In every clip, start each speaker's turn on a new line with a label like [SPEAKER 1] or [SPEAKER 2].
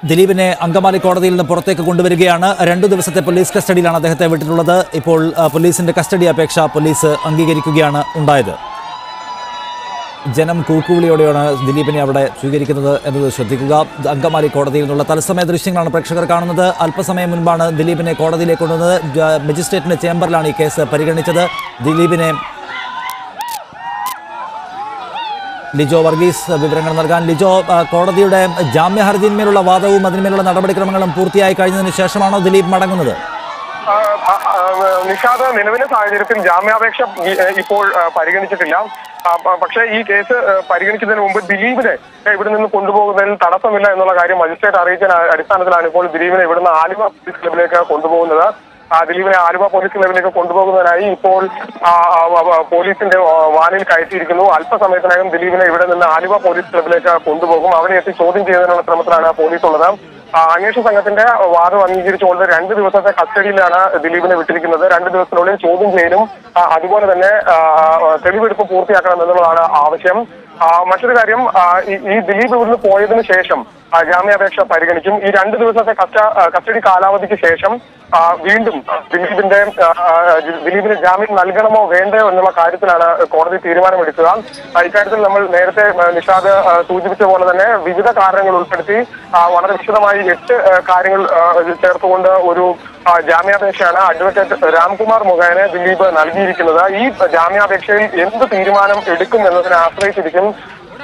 [SPEAKER 1] ദിലീപിനെ അങ്കമാലി കോടതിയിൽ നിന്ന് പുറത്തേക്ക് കൊണ്ടുവരികയാണ്. 2 ദിവസത്തെ പോലീസ് കസ്റ്റഡിയിലാണ് അദ്ദേഹത്തെ വിട്ടിട്ടുള്ളത്. ഇപ്പോൾ പോലീസിന്റെ കസ്റ്റഡി അപേക്ഷ പോലീസ് അംഗീകരിക്കുകയാണ് ഉണ്ടായത്. ജനം കൂക്കുവിളിയോടെയാണ് ദിലീപിനെ അവിടെ സ്വീകരിക്കുന്നത് എന്നത് ശ്രദ്ധിക്കുക. അങ്കമാലി കോടതിയിൽ നിന്നുള്ള തത്സമയ ദൃശ്യങ്ങളാണ് പ്രേക്ഷകർ കാണുന്നത്. അല്പസമയം മുൻപാണ് ദിലീപിനെ കോടതിയിലേക്ക് കൊണ്ടുവന്നത്. മജിസ്ട്രേറ്റിന്റെ ചേംബറിലാണ് ഈ കേസ് പരിഗണിച്ചത്. ദിലീപിനെ ലിജോ വർഗീസ് വിവരങ്ങൾ നൽകാൻ. ലിജോ, കോടതിയുടെ ജാമ്യ ഹർജിയിന്മേലുള്ള വാദവും അതിന്മേലുള്ള നടപടിക്രമങ്ങളും പൂർത്തിയായി കഴിഞ്ഞതിന് ശേഷമാണോ ദിലീപ് മടങ്ങുന്നത്?
[SPEAKER 2] നിഷാദ്, നിലവിലെ സാഹചര്യത്തിൽ ജാമ്യാപേക്ഷ ഇപ്പോൾ പരിഗണിച്ചിട്ടില്ല. പക്ഷേ ഈ കേസ് പരിഗണിക്കുന്നതിന് മുമ്പ് ദിലീപിനെ ഇവിടെ നിന്ന് കൊണ്ടുപോകുന്നതിൽ തടസ്സമില്ല എന്നുള്ള കാര്യം മജിസ്ട്രേറ്റ് അറിയിച്ച അടിസ്ഥാനത്തിലാണ് ഇപ്പോൾ ദിലീപിനെ ഇവിടുന്ന് ആലുവ പോലീസ് ക്ലബിലേക്ക് കൊണ്ടുപോകുന്നത്. ദിലീപിനെ ആലുവ പോലീസ് ക്ലബിലേക്ക് കൊണ്ടുപോകുന്നതിനായി ഇപ്പോൾ പോലീസിന്റെ വാനിൽ കയറ്റിയിരിക്കുന്നു. അല്പസമയത്തിനകം ദിലീപിനെ ഇവിടെ നിന്ന് ആലുവ പോലീസ് ക്ലബിലേക്ക് കൊണ്ടുപോകും. അവിടെ എത്തി ചോദ്യം ചെയ്യുന്നതിനുള്ള ശ്രമത്തിലാണ് പോലീസ് ഉള്ളത്. അന്വേഷണ സംഘത്തിന്റെ വാദം അംഗീകരിച്ചുകൊണ്ട് 2 ദിവസത്തെ കസ്റ്റഡിയിലാണ് ദിലീപിനെ വിട്ടിരിക്കുന്നത്. 2 ദിവസത്തിനുള്ളിൽ ചോദ്യം ചെയ്യലും അതുപോലെ തന്നെ തെളിവെടുപ്പ് പൂർത്തിയാക്കണം എന്നുള്ളതാണ് ആവശ്യം. മറ്റൊരു കാര്യം, ഈ ദിലീപ് ഇവിടുന്ന് പോയതിനു ശേഷം ജാമ്യാപേക്ഷ പരിഗണിക്കും. ഈ 2 ദിവസത്തെ കസ്റ്റഡി കാലാവധിക്ക് ശേഷം വീണ്ടും ദിലീപിന് ജാമ്യം നൽകണമോ വേണ്ടയോ എന്നുള്ള കാര്യത്തിലാണ് കോടതി തീരുമാനമെടുക്കുക. ഇക്കാര്യത്തിൽ നമ്മൾ നേരത്തെ നിഷാദ് സൂചിപ്പിച്ച പോലെ തന്നെ വിവിധ കാരണങ്ങൾ ഉൾപ്പെടുത്തി വളരെ വിശദമായി 8 കാര്യങ്ങൾ ചേർത്തുകൊണ്ട് ഒരു ജാമ്യാപേക്ഷയാണ് അഡ്വക്കേറ്റ് രാംകുമാർ മുഖേന ദിലീപ് നൽകിയിരിക്കുന്നത്. ഈ ജാമ്യാപേക്ഷയിൽ എന്ത് തീരുമാനം എടുക്കും എന്നതിനെ ആശ്രയിച്ചിരിക്കും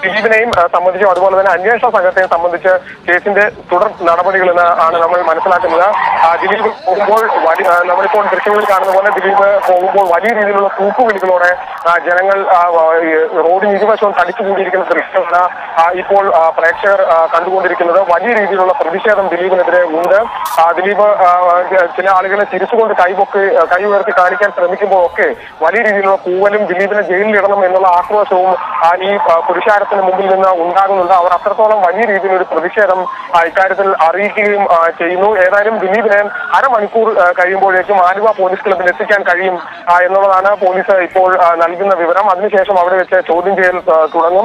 [SPEAKER 2] ദിലീപിനെയും സംബന്ധിച്ചും അതുപോലെ തന്നെ അന്വേഷണ സംഘത്തെയും സംബന്ധിച്ച് കേസിന്റെ തുടർ നടപടികളെന്ന് ആണ് നമ്മൾ മനസ്സിലാക്കുന്നത്. ദിലീപ് പോകുമ്പോൾ നമ്മളിപ്പോൾ ദൃശ്യങ്ങളിൽ കാണുന്ന പോലെ ദിലീപ് പോകുമ്പോൾ വലിയ രീതിയിലുള്ള തൂക്കുവിളികളോടെ ജനങ്ങൾ റോഡിന് ഇരുവശവും തടിച്ചുകൂടിയിരിക്കുന്ന ദൃശ്യമാണ് ഇപ്പോൾ പ്രേക്ഷകർ കണ്ടുകൊണ്ടിരിക്കുന്നത്. വലിയ രീതിയിലുള്ള പ്രതിഷേധം ദിലീപിനെതിരെ ഉണ്ട്. ദിലീപ് ചില ആളുകളെ തിരിച്ചുകൊണ്ട് കൈ ഉയർത്തി കാണിക്കാൻ ശ്രമിക്കുമ്പോഴൊക്കെ വലിയ രീതിയിലുള്ള കൂവലും ദിലീപിനെ ജയിലിലിടണം എന്നുള്ള ആക്രോശവും ഈ പുരുഷാരത്തിന് മുമ്പിൽ നിന്ന് ഉണ്ടാകുന്നുണ്ട്. അവർ അത്രത്തോളം വലിയ രീതിയിലൊരു പ്രതിഷേധം ഇക്കാര്യത്തിൽ അറിയിക്കുകയും ചെയ്യുന്നു. ഏതായാലും ദിലീപിനെ അരമണിക്കൂർ കഴിയുമ്പോഴേക്കും ആലുവ പോലീസ് ക്ലബിൽ എത്തിക്കാൻ കഴിയും എന്നുള്ളതാണ് പോലീസ് ഇപ്പോൾ നൽകുന്ന വിവരം. അതിനുശേഷം അവിടെ വെച്ച് ചോദ്യം ചെയ്യൽ തുടങ്ങും.